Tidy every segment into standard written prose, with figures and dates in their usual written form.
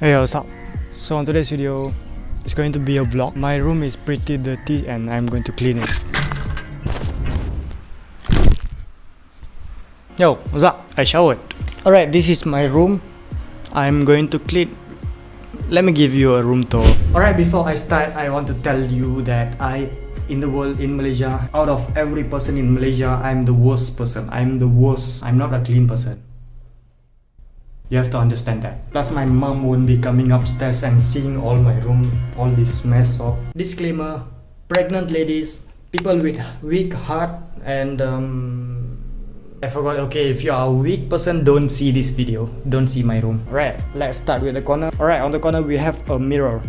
Hey, what's up? So on today's video, it's going to be a vlog. My room is pretty dirty and I'm going to clean it. Yo, what's up? I showered. Alright, this is my room. I'm going to clean. Let me give you a room tour. Alright, before I start, I want to tell you that in the world, in Malaysia, out of every person in Malaysia, I'm the worst person. I'm the worst. I'm not a clean person. You have to understand that. Plus my mom won't be coming upstairs and seeing all my room, all this mess up. Disclaimer, pregnant ladies, people with weak heart and I forgot, okay, if you are a weak person, don't see this video. Don't see my room. Alright, let's start with the corner. Alright, on the corner we have a mirror.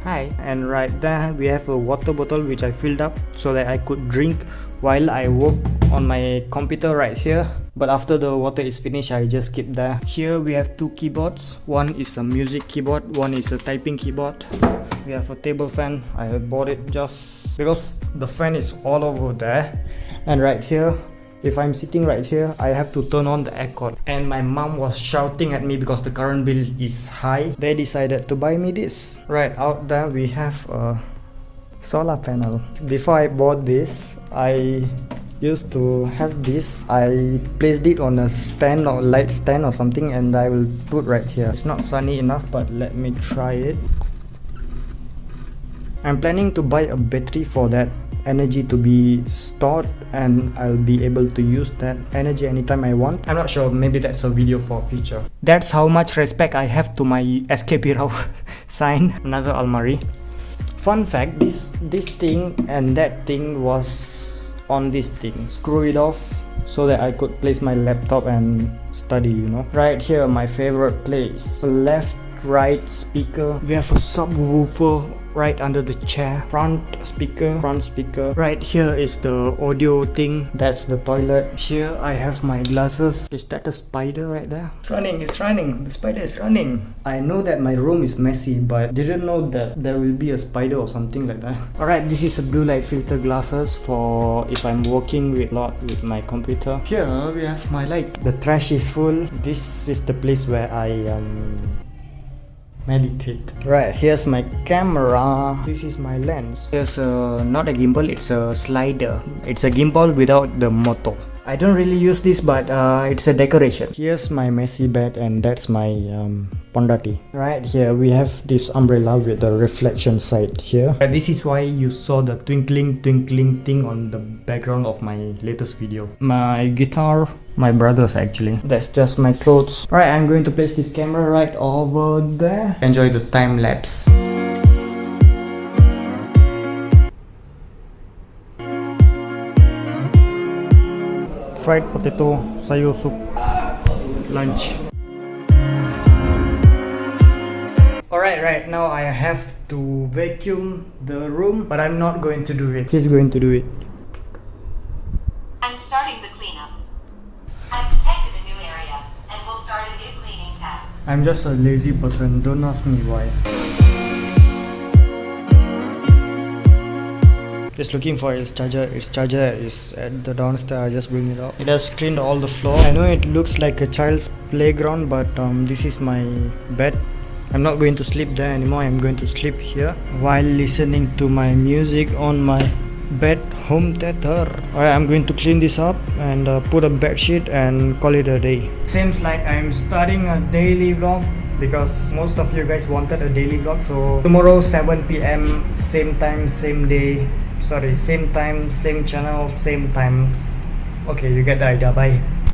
Hi. And right there we have a water bottle which I filled up so that I could drink while I work on my computer right here. But after the water is finished, I just keep there. Here we have two keyboards. One is a music keyboard, one is a typing keyboard. We have a table fan. I bought it just because the fan is all over there. And right here, if I'm sitting right here, I have to turn on the aircon. And my mom was shouting at me because the current bill is high. They decided to buy me this. Right out there we have a solar panel. Before I bought this, I used to have this. I placed it on a stand or light stand or something and I will put right here. It's not sunny enough, but let me try it. I'm planning to buy a battery for that energy to be stored and I'll be able to use that energy anytime I want. I'm not sure, maybe that's a video for future. That's how much respect I have to my escape hero sign. Another almari. Fun fact, this thing and that thing was on this thing. Screw it off so that I could place my laptop and study, you know. Right here, my favorite place. Left, right speaker. We have a subwoofer right under the chair. Front speaker. Right here is the audio thing. That's the toilet. Here I have my glasses. Is that a spider right there? It's running. The spider is running. I know that my room is messy, but didn't know that there will be a spider or something like that. Alright, this is a blue light filter glasses for if I'm working with my computer. Here we have my light. The trash is full. This is the place where I meditate. Right, here's my camera. This is my lens. There's not a gimbal, it's a slider. It's a gimbal without the motor. I don't really use this, but it's a decoration. Here's my messy bed and that's my pondati. Right here we have this umbrella with the reflection side here. And this is why you saw the twinkling thing on the background of my latest video. My guitar, my brother's actually. That's just my clothes. Right, I'm going to place this camera right over there. Enjoy the time lapse. Fried potato, sayur soup, lunch. Alright, right now I have to vacuum the room, but I'm not going to do it. He's going to do it. I'm starting the cleanup. I've detected a new area, and we'll start a new cleaning task. I'm just a lazy person, don't ask me why. Just looking for its charger. Its charger is at the downstairs. I just bring it out. It has cleaned all the floor. I know it looks like a child's playground, but this is my bed. I'm not going to sleep there anymore. I'm going to sleep here while listening to my music on my bed home theater. Alright, I'm going to clean this up and put a bed sheet and call it a day. Seems like I'm starting a daily vlog because most of you guys wanted a daily vlog. So tomorrow 7 PM, same time, same day. Sorry, same time, same channel, same times. Okay, you get the idea. Bye.